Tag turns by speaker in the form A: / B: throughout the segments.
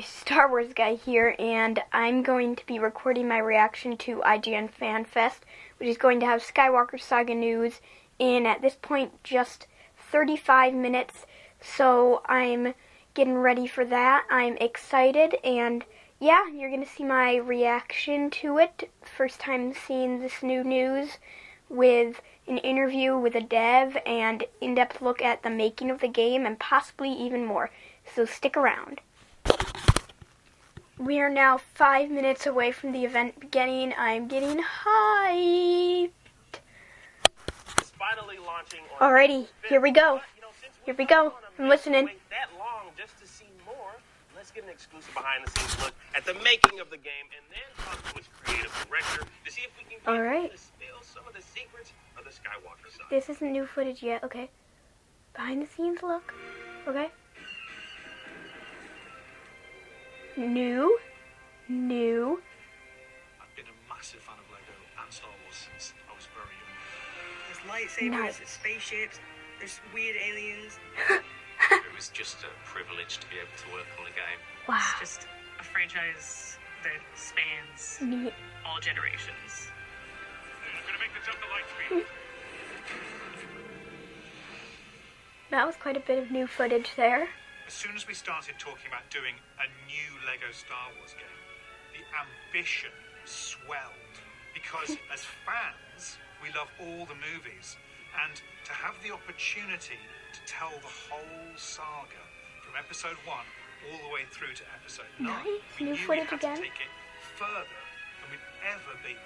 A: Star Wars guy here, and I'm going to be recording my reaction to IGN Fan Fest, which is going to have Skywalker Saga news in, at this point, just 35 minutes, so I'm getting ready for that. I'm excited, and yeah, you're going to see my reaction to it. First time seeing this new news, with an interview with a dev and in-depth look at the making of the game and possibly even more. So stick around. We are now 5 minutes away from the event beginning. I'm getting hyped.
B: It's finally launching on
A: Alrighty, here we go. Here we go. I'm listening.
B: Wait that long just to see more. Let's get an exclusive behind-the-scenes look at the making of the game, and then talk to its creative director to see if we can get to spill some of the secrets of the Skywalker saga.
A: This isn't new footage yet. Okay. Behind the scenes look. Okay. New.
C: I've been a massive fan of Lego and Star Wars since I was very young.
D: There's lightsabers, there's spaceships, there's weird aliens.
E: It was just a privilege to be able to work on a game.
A: Wow.
D: It's just a franchise that spans
A: Neat.
D: all generations.
C: Gonna make the jump to light speed.
A: That was quite a bit of new footage there.
C: As soon as we started talking about doing a new Lego Star Wars game, the ambition swelled. Because as fans, we love all the movies. And to have the opportunity to tell the whole saga from episode 1 all the way through to episode 9,
A: Nice.
C: we
A: New
C: knew we
A: footage
C: had
A: again.
C: to take it further than we'd ever been.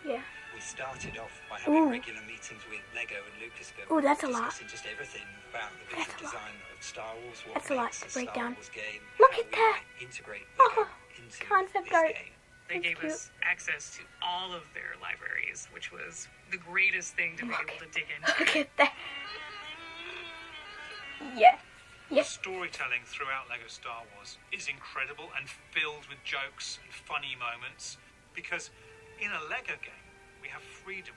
A: Yeah.
F: We started off by having regular meetings with Lego and Lucasfilm.
A: Ooh, that's a lot.
F: Discussing just everything about the
A: That's
F: visual
A: a lot.
F: design of Star Wars. What
A: That's a lot
F: makes
A: to
F: a
A: break
F: Star
A: down.
F: Wars game.
A: Look
F: how
A: at
F: we
A: that.
F: might integrate Lego into
A: concept
F: this
A: art.
F: game.
D: They
A: That's
D: gave
A: cute.
D: us access to all of their libraries, which was the greatest thing to be able to dig into.
A: Look at that. Yes.
C: The
A: Yes.
C: storytelling throughout Lego Star Wars is incredible and filled with jokes and funny moments. Because in a Lego game, we have freedom.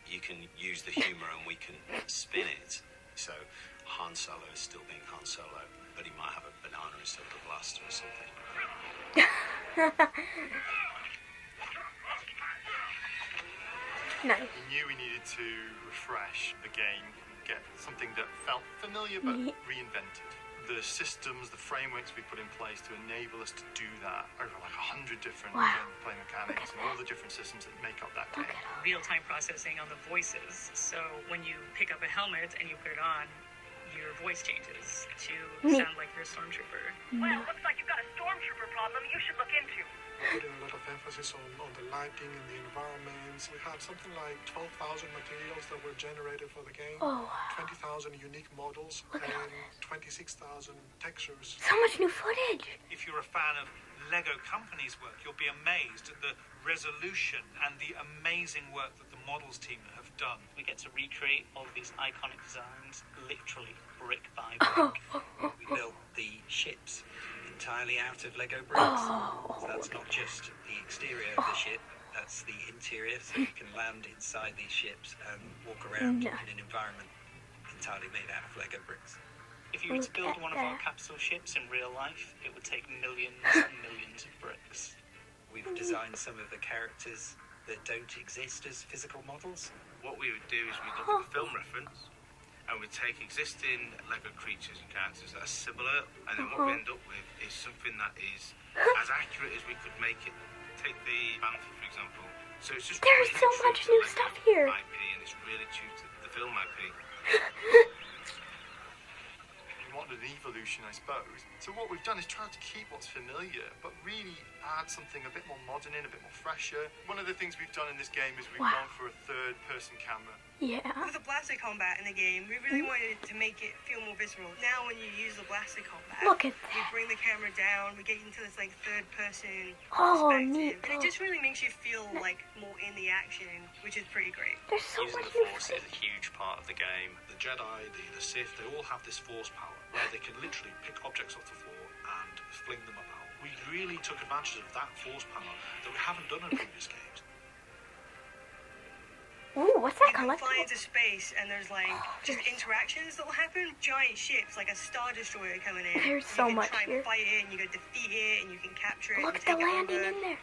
E: You can use the humor and we can spin it. So Han Solo is still being Han Solo, but he might have a banana instead of a blaster or something.
A: Nice.
G: We knew we needed to refresh the game, get something that felt familiar but
A: Neat.
G: reinvented. The systems, the frameworks we put in place to enable us to do that over like 100 different
A: Wow.
G: gameplay mechanics and all the different systems that make up that game.
D: Real-time processing on the voices. So when you pick up a helmet and you put it on, your voice changes to sound like you're a stormtrooper.
H: Well, looks like you've got a stormtrooper problem you should look into.
I: We're putting a lot of emphasis on the lighting and the environments. We had something like 12,000 materials that were generated for the game,
A: Oh,
I: 20,000 unique models, and 26,000 textures.
A: so much new footage.
C: If you're a fan of Lego Company's work, you'll be amazed at the resolution and the amazing work that the models team have done.
J: We get to recreate all of these iconic designs, literally brick by brick.
F: We built the ships entirely out of Lego bricks. So that's not just the exterior of the ship, that's the interior, so you can land inside these ships and walk around in an environment entirely made out of Lego bricks.
J: If you were to build one of our capsule ships in real life, it would take millions and millions of bricks.
F: We've designed some of the characters that don't exist as physical models.
B: What we would do is we'd look at the film reference, and we'd take existing Lego creatures and characters that are similar, and then what we end up with is something that is as accurate as we could make it. Take the Bantha, for example. So it's just
A: There's
B: really
A: so
B: true
A: much
B: to
A: new
B: Lego
A: stuff here.
B: IP, and it's really true to the film IP.
G: We wanted an evolution, I suppose. So what we've done is try to keep what's familiar, but really add something a bit more modern in, a bit more fresher. One of the things we've done in this game is we've gone for a third-person camera.
A: Yeah.
D: With the blaster combat in the game, we really wanted to make it feel more visceral. Now when you use the blaster combat,
A: Look at
D: we
A: that.
D: bring the camera down, we get into this like third-person
A: Oh,
D: perspective.
A: neat.
D: And it just really makes you feel like more in the action, which is pretty great.
A: There's so
E: Using
A: much
E: the
A: new
E: Force
A: footage.
E: is a huge part of the game.
C: The Jedi, the Sith, they all have this Force power where they can literally pick objects off the floor and fling them about. We really took advantage of that Force power that we haven't done in previous games.
A: Ooh, what's that
K: You can fly
A: collectible?
K: into space, and there's like just interactions that will happen. Giant ships, like a Star Destroyer coming in.
A: There's so much
K: You can try
A: here.
K: and fight it, and you can defeat it, and you can capture it.
A: Look
K: and
A: at the
K: take it
A: landing
K: over.
A: in there.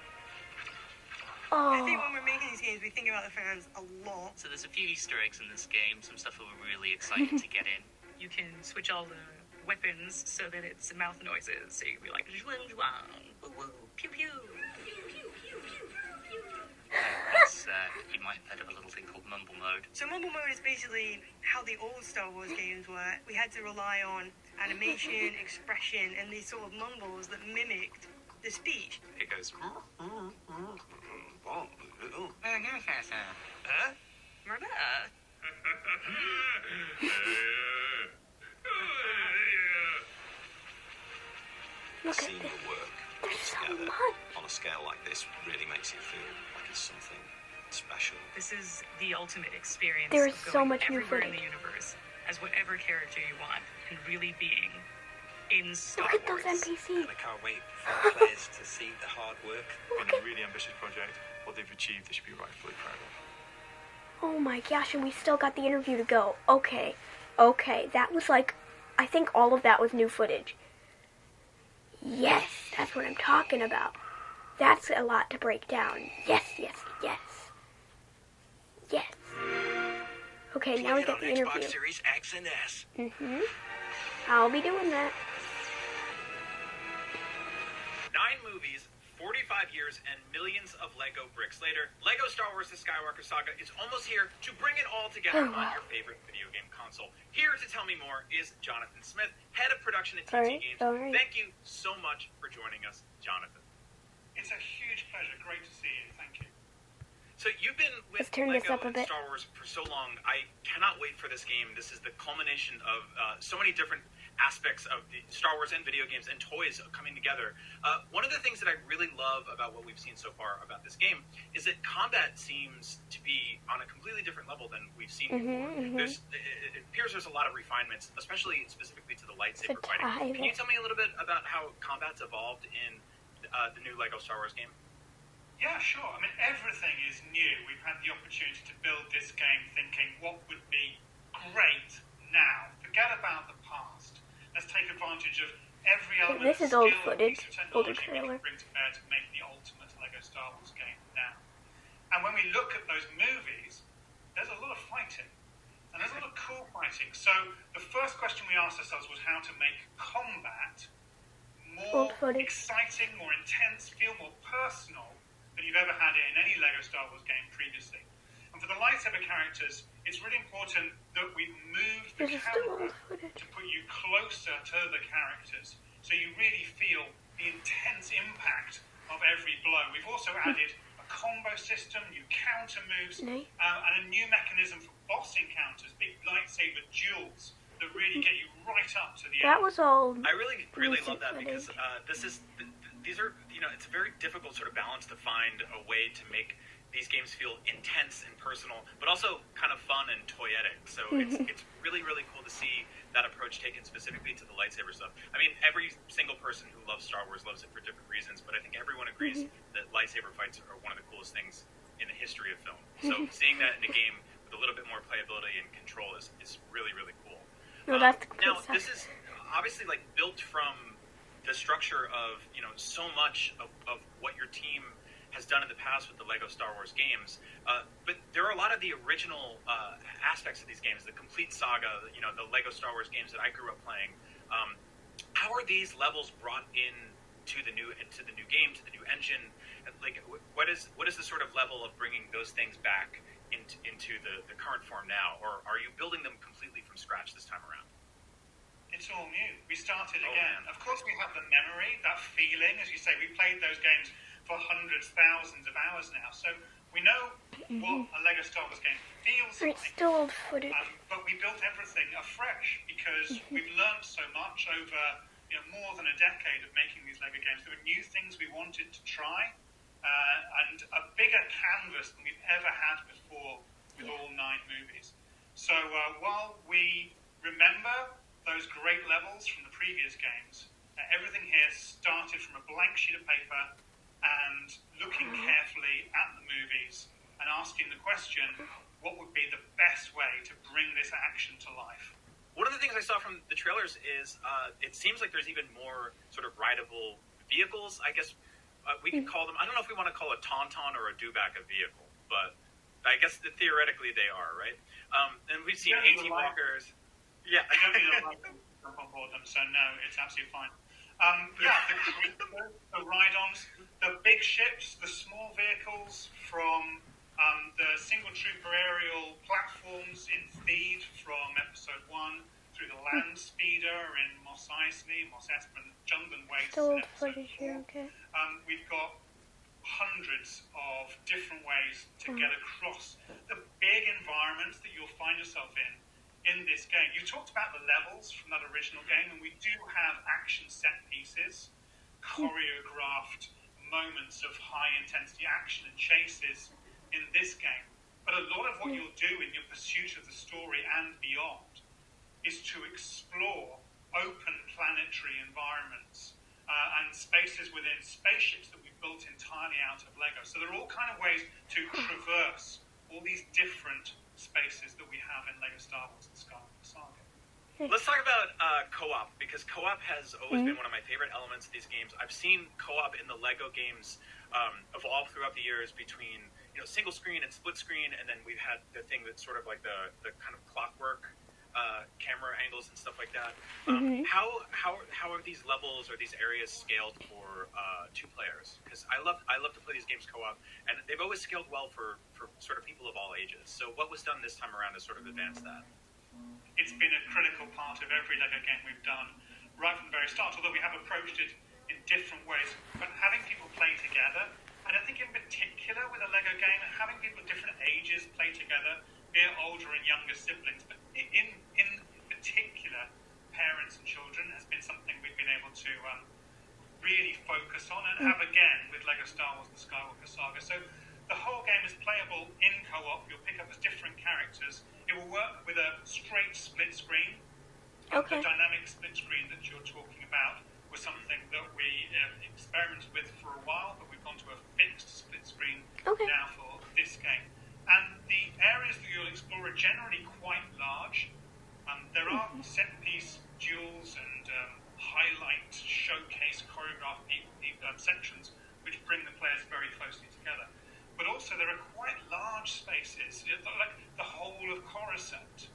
K: I think
A: Oh,
K: when we're making these games, we think about the fans a lot.
J: So there's a few Easter eggs in this game, some stuff that we're really excited to get in.
D: You can switch all the weapons so that it's mouth noises. So you can be like, zhuang, zhuang, woo, woo, pew, pew.
J: It's, you might have heard of a little thing called mumble mode.
K: So mumble mode is basically how the old Star Wars games were. We had to rely on animation, expression, and these sort of mumbles that mimicked the speech.
E: It goes.
J: Huh?
A: look at
E: Seeing
A: this.
E: the work
A: There's so
E: together
A: much.
E: on a scale like this really makes it feel like it's something special.
D: This is the ultimate experience.
A: There is
D: of
A: so
D: going
A: much new
D: everywhere in
A: footage.
D: the universe as whatever character you want, and really being in Star
A: Look at those
D: Wars.
A: NPCs.
F: And I can't wait for players to see the hard work.
G: It's been a really ambitious project. What they've achieved, they should be rightfully proud of.
A: Oh my gosh, and we still got the interview to go. Okay, that was like, I think all of that was new footage. Yes, that's what I'm talking about. That's a lot to break down. Yes. Okay, now we
F: Play it
A: got
F: on
A: the
F: Xbox
A: interview.
F: Series X and S.
A: I'll be doing that.
L: 9 movies, 45 years, and millions of Lego bricks later, Lego Star Wars The Skywalker Saga is almost here to bring it all together on your favorite video game console. Here to tell me more is Jonathan Smith, head of production at TT Games.
A: All right.
L: Thank you so much for joining us, Jonathan.
C: It's a huge pleasure. Great to see you. Thank you.
L: So you've been with
A: Let's turn this
L: Lego
A: up a
L: and
A: bit.
L: Star Wars for so long. I cannot wait for this game. This is the culmination of so many different aspects of the Star Wars and video games and toys coming together. One of the things that I really love about what we've seen so far about this game is that combat seems to be on a completely different level than we've seen before. It appears there's a lot of refinements, especially specifically to the lightsaber fighting. Can you tell me a little bit about how combat's evolved in the new Lego Star Wars game?
C: Yeah, sure. I mean, everything is new. We've had the opportunity to build this game thinking what would be great now. Forget about the past. Let's take advantage of every element
A: This is
C: skill,
A: old
C: and
A: footage,
C: piece of
A: older
C: technology we
A: trailer.
C: can bring to bear to make the ultimate Lego Star Wars game now. And when we look at those movies, there's a lot of fighting. And there's a lot of cool fighting. So the first question we asked ourselves was how to make combat more exciting, more intense, feel more personal than you've ever had it in any Lego Star Wars game previously. And for the lightsaber characters, it's really important that we move the camera to put you closer to the characters, so you really feel the intense impact of every blow. We've also added a combo system, new counter moves, and a new mechanism for boss encounters, big lightsaber duels that really get you right up to the end.
A: That was all.
L: I really love that because these are, it's a very difficult sort of balance to find a way to make these games feel intense and personal, but also kind of fun and toyetic. So it's really cool to see that approach taken specifically to the lightsaber stuff. I mean, every single person who loves Star Wars loves it for different reasons, but I think everyone agrees that lightsaber fights are one of the coolest things in the history of film. So seeing that in a game with a little bit more playability and control is really cool.
A: No, that's
L: now, this is obviously like built from the structure of, so much of what your team has done in the past with the Lego Star Wars games. But there are a lot of the original aspects of these games, the complete saga, the Lego Star Wars games that I grew up playing. How are these levels brought in to the new game, to the new engine? Like, what is the sort of level of bringing those things back into the current form now? Or are you building them completely from scratch this time around?
C: It's all new. We started again. Of course, we have the memory, that feeling. As you say, we played those games for hundreds, thousands of hours now. So we know what a Lego Star Wars game feels like.
A: It's still old footage.
C: But we built everything afresh because we've learned so much over more than a decade of making these Lego games. There were new things we wanted to try and a bigger canvas than we've ever had before with all 9 movies. So while we remember those great levels from the previous games, everything here started from a blank sheet of paper and looking carefully at the movies and asking the question, what would be the best way to bring this action to life.
L: One of the things I saw from the trailers is it seems like there's even more sort of rideable vehicles. I guess we could call them, I don't know if we want to call a Tauntaun or a Dewback a vehicle, but I guess theoretically they are, right? And we've seen AT Walkers. Yeah.
C: I don't need a ride jump on board them, so no, it's absolutely fine. The ride-ons, the big ships, the small vehicles from the single trooper aerial platforms in Theed from Episode 1 through the land speeder in Mos Eisley, Mos Espa, Jundland Wastes in Episode 4. We've got hundreds of different ways to get across the big environments that you'll find yourself in this game. You talked about the levels from that original game, and we do have action set pieces, choreographed moments of high-intensity action and chases in this game. But a lot of what you'll do in your pursuit of the story and beyond is to explore open planetary environments and spaces within spaceships that we've built entirely out of Lego. So there are all kind of ways to traverse all these different spaces that we have in Lego Star Wars and Skywalker Saga.
L: Let's talk about co-op, because co-op has always been one of my favorite elements of these games. I've seen co-op in the Lego games evolve throughout the years between single screen and split screen, and then we've had the thing that's sort of like the kind of clockwork camera angles and stuff like that. How are these levels or these areas scaled for two players? Because I love to play these games co-op, and they've always scaled well for sort of people of all ages. So what was done this time around to sort of advance that?
C: It's been a critical part of every Lego game we've done right from the very start, although we have approached it in different ways. But having people play together, and I think in particular with a Lego game, having people of different ages play together, be it older and younger siblings, but in particular, parents and children has been something we've been able to really focus on and have again with Lego Star Wars and Skywalker Saga. So the whole game is playable in co-op. You'll pick up as different characters. It will work with a straight split screen. The dynamic split screen that you're talking about was something that we experimented with for a while, but we've gone to a fixed split screen now for this game. And the areas that you'll explore are generally quite large. There are set-piece duels and highlight, showcase, choreographed sections which bring the players very closely together. But also there are quite large spaces, like the whole of Coruscant,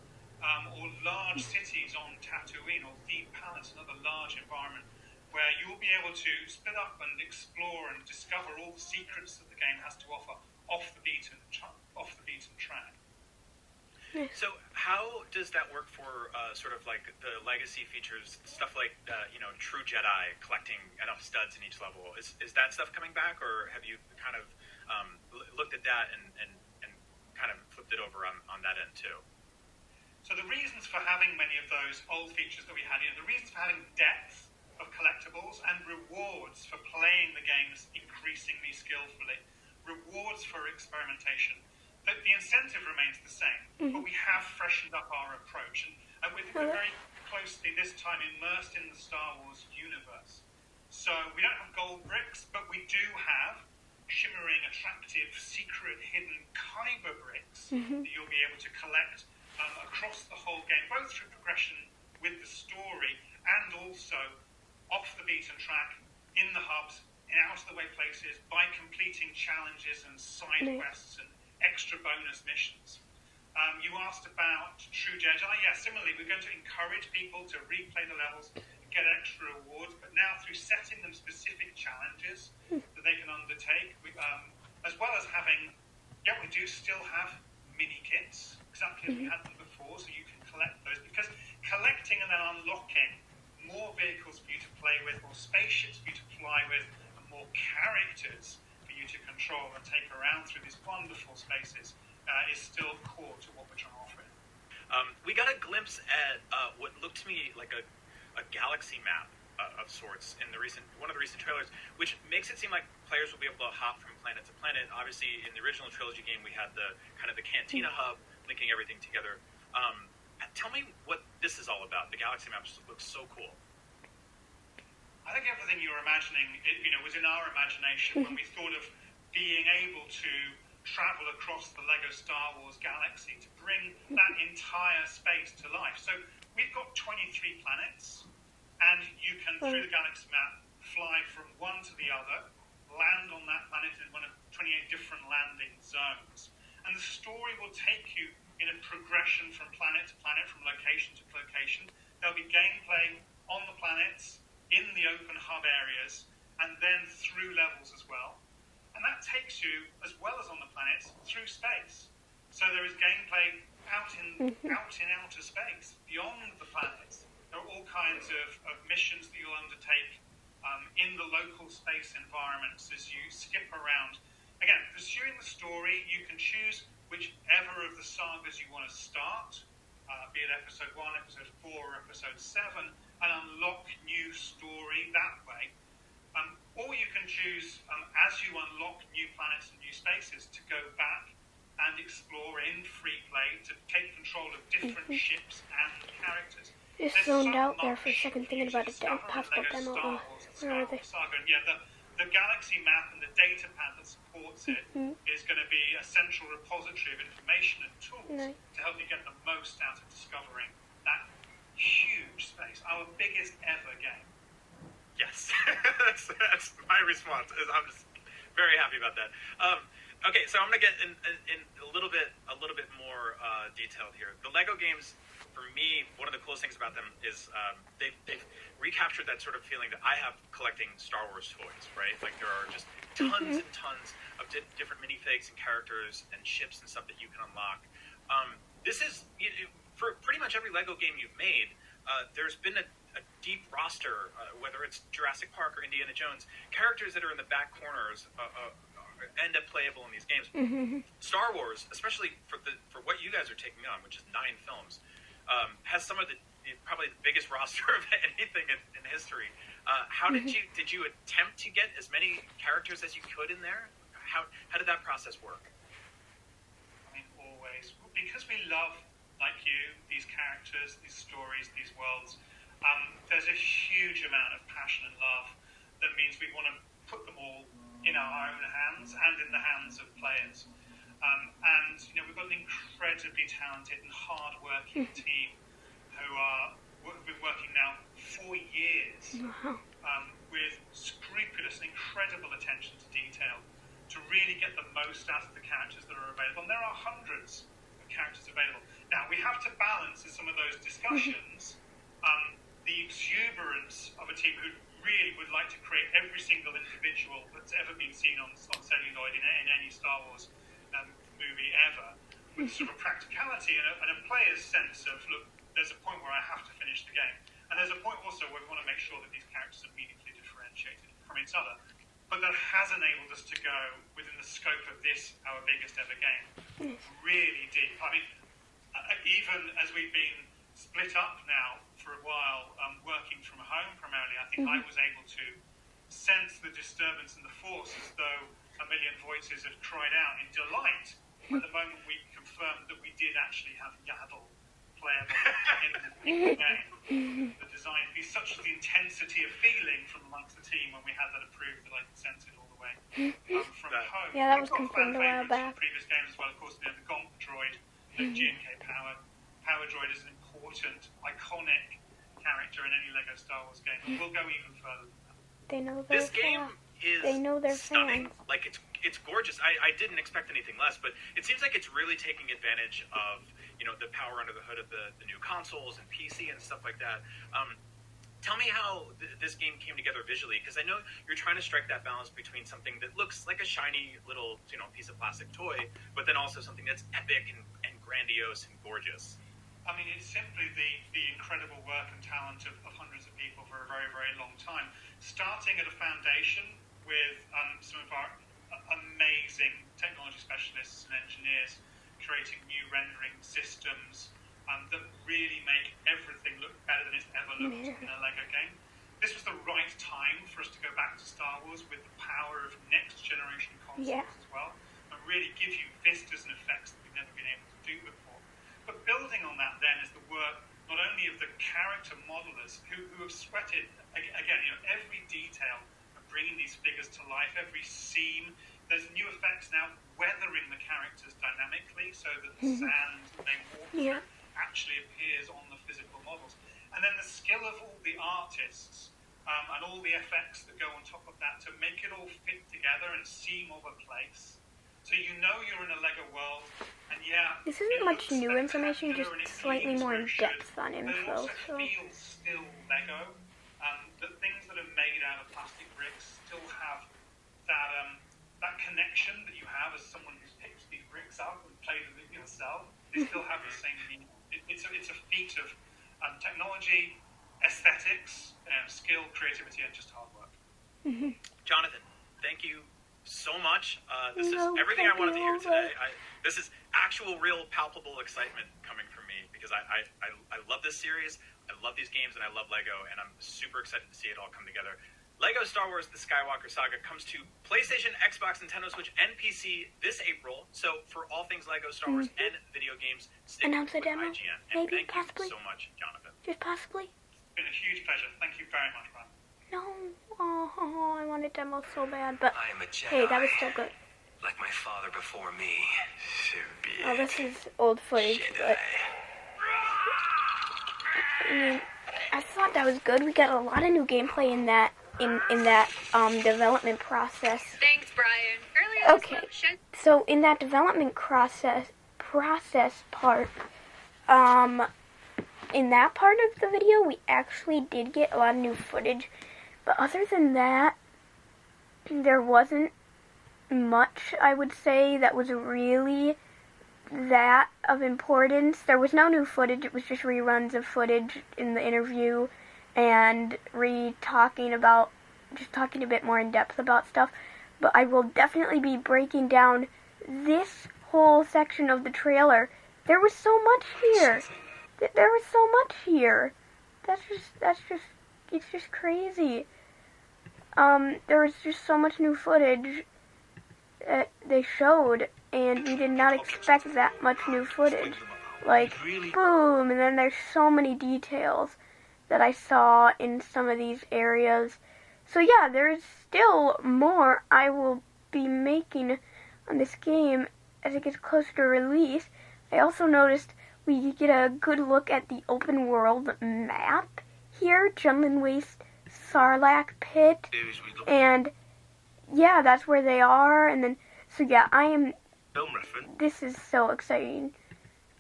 C: or large cities on Tatooine, or Theed Palace, another large environment, where you'll be able to split up and explore and discover all the secrets that the game has to offer off the beaten track.
L: So how does that work for sort of like the legacy features, stuff like True Jedi, collecting enough studs in each level? Is that stuff coming back, or have you kind of looked at that and kind of flipped it over on that end too?
C: So the reasons for having many of those old features that we had, the reasons for having depth of collectibles and rewards for playing the games increasingly skillfully, rewards for experimentation, the incentive remains the same, but we have freshened up our approach, and we're very closely this time immersed in the Star Wars universe. So we don't have gold bricks, but we do have shimmering, attractive, secret, hidden kyber bricks that you'll be able to collect across the whole game, both through progression with the story and also off the beaten track, in the hubs, in out-of-the-way places, by completing challenges and side quests and extra bonus missions. You asked about True Jedi. Yeah, similarly, we're going to encourage people to replay the levels, get extra rewards, but now through setting them specific challenges that they can undertake, as well as having, we do still have mini kits, exactly as we had them before, so you can collect those, because collecting and then unlocking more vehicles for you to play with, more spaceships for you to fly with, and more characters for you to control and take around through these wonderful spaces is still core to what we're trying to offer.
L: We got a glimpse at what looked to me like a galaxy map of sorts in one of the recent trailers, which makes it seem like players will be able to hop from planet to planet. Obviously, in the original trilogy game, we had the kind of the Cantina hub linking everything together. Tell me what this is all about. The galaxy map looks so cool.
C: I think everything you were imagining, was in our imagination when we thought of being able to travel across the Lego Star Wars galaxy to bring that entire space to life. So we've got 23 planets, and you can, through the galaxy map, fly from one to the other, land on that planet in one of 28 different landing zones. And the story will take you in a progression from planet to planet, from location to location. There'll be gameplay on the planets, in the open hub areas, and then through levels as well. And that takes you, as well as on the planets, through space. So there is gameplay out in outer space, beyond the planets. There are all kinds of missions that you'll undertake in the local space environments as you skip around. Again, pursuing the story, you can choose whichever of the sagas you want to start, be it episode 1, episode 4, or episode 7, and unlock new story that way. Or you can choose, as you unlock new planets and new spaces, to go back and explore in free play, to take control of different ships and characters.
A: Just zoned out there for a second thinking about a possible demo. Where are they?
C: Saga. Yeah, the galaxy map and the data pad that supports it is going to be a central repository of information and tools to help you get the most out of discovering that huge space, our biggest ever game.
L: Yes, that's my response. I'm just very happy about that. Okay, so I'm gonna get in a little bit more detailed here. The Lego games, for me, one of the coolest things about them is they've recaptured that sort of feeling that I have collecting Star Wars toys, right? Like there are just tons and tons of different minifigs and characters and ships and stuff that you can unlock. This is for pretty much every Lego game you've made. There's been a deep roster, whether it's Jurassic Park or Indiana Jones, characters that are in the back corners end up playable in these games. Star Wars, especially for what you guys are taking on, which is 9 films, has some of the probably the biggest roster of anything in history. How did you attempt to get as many characters as you could in there? How did that process work?
C: I mean, always, because we love, like you, these characters, these stories, these worlds. There's a huge amount of passion and love that means we want to put them all in our own hands and in the hands of players. And we've got an incredibly talented and hard-working team who've been working now for years with scrupulous and incredible attention to detail to really get the most out of the characters that are available. And there are hundreds of characters available. Now, we have to balance in some of those discussions the exuberance of a team who really would like to create every single individual that's ever been seen on celluloid in any Star Wars movie ever, with sort of practicality and a player's sense of, look, there's a point where I have to finish the game. And there's a point also where we want to make sure that these characters are meaningfully differentiated from each other. But that has enabled us to go within the scope of this, our biggest ever game, really deep. I mean, even as we've been split up now for a while, working from home primarily, I think I was able to sense the disturbance in the Force as though a million voices had cried out in delight at the moment we confirmed that we did actually have Yaddle playable in the game. The design, such the intensity of feeling from amongst the team when we had that approved that I could sense it all the way from home.
A: Yeah, that was confirmed a while back.
C: From previous games as well, of course, the Gonk droid, the G&K Power droid is an important, iconic character in any Lego Star Wars game. And we'll go even further than that.
A: They know their
L: This game is stunning.
A: fans.
L: Like it's gorgeous. I didn't expect anything less, but it seems like it's really taking advantage of the power under the hood of the new consoles and PC and stuff like that. Tell me how this game came together visually, because I know you're trying to strike that balance between something that looks like a shiny little piece of plastic toy, but then also something that's epic and grandiose and gorgeous.
C: I mean, it's simply the incredible work and talent of hundreds of people for a very, very long time. Starting at a foundation with some of our amazing technology specialists and engineers creating new rendering systems that really make everything look better than it's ever looked in a Lego game. This was the right time for us to go back to Star Wars with the power of next generation consoles as well, and really give you vistas and effects that we've never been able to do before. But building on that then is the work not only of the character modelers who have sweated, again, every detail of bringing these figures to life, every seam, there's new effects now weathering the characters dynamically so that the sand they walk through actually appears on the physical models. And then the skill of all the artists and all the effects that go on top of that to make it all fit together and seem of a place. So you know you're in a Lego world, and
A: this isn't much new information, just slightly more in depth on info.
C: So it feels still Lego. The things that are made out of plastic bricks still have that connection that you have as someone who's picked these bricks up and played with it yourself. They still have the same meaning. It's a feat of technology, aesthetics, skill, creativity, and just hard work.
L: Jonathan, thank you so much. This is everything I wanted to hear today. This is actual, real, palpable excitement coming from me because I love this series. I love these games and I love Lego, and I'm super excited to see it all come together. Lego Star Wars The Skywalker Saga comes to PlayStation, Xbox, Nintendo Switch, and PC this April. So for all things Lego Star Wars and video games, stick
A: Announce a
L: with
A: demo?
L: IGN. And
A: Maybe,
L: thank
A: possibly?
L: you so much, Jonathan.
A: Just possibly?
C: It's been a huge pleasure. Thank you very much, Brian.
A: No. Oh, I want a demo so bad, but
M: I am a Jedi,
A: hey, that was still good.
M: like my father before me. So be
A: Oh, this is old footage,
M: Jedi.
A: but I thought that was good. We got a lot of new gameplay in that development process.
N: Thanks, Brian. Earlier
A: Okay, so in that development process part, in that part of the video, we actually did get a lot of new footage. But other than that, there wasn't much, I would say, that was really that of importance. There was no new footage. It was just reruns of footage in the interview and talking a bit more in depth about stuff. But I will definitely be breaking down this whole section of the trailer. There was so much here. There was so much here. It's just crazy. There was just so much new footage that they showed, and we did not expect that much new footage. Like, boom, and then there's so many details that I saw in some of these areas. So yeah, there's still more I will be making on this game as it gets closer to release. I also noticed we get a good look at the open world map here, Jundland Waste, Sarlacc Pit, and yeah, that's where they are. And then, so yeah, this is so exciting.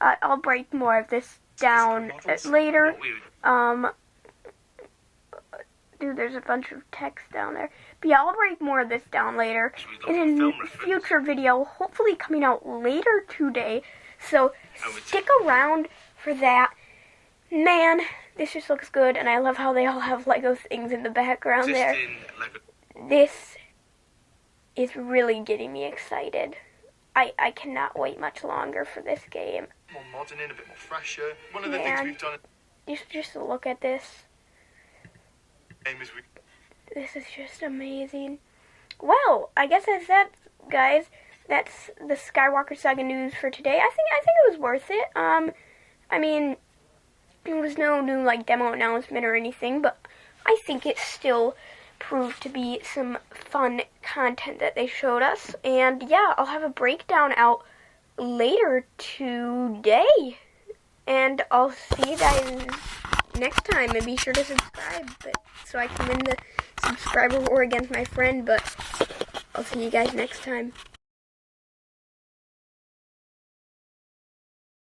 A: I'll break more of this down later. Dude, there's a bunch of text down there. But yeah, I'll break more of this down later in a future video, hopefully coming out later today. So stick around for that. Man, this just looks good, and I love how they all have Lego things in the background there. This is really getting me excited. I cannot wait much longer for this game.
G: More modern and a bit more fresher. One of the things we've done.
A: Just look at this. This is just amazing. Well, I guess that's that, guys. That's the Skywalker Saga news for today. I think it was worth it. I mean, there was no new demo announcement or anything, but I think it still proved to be some fun content that they showed us. And yeah, I'll have a breakdown out later today. And I'll see you guys next time, and be sure to subscribe so I can win the subscriber war against my friend. But I'll see you guys next time.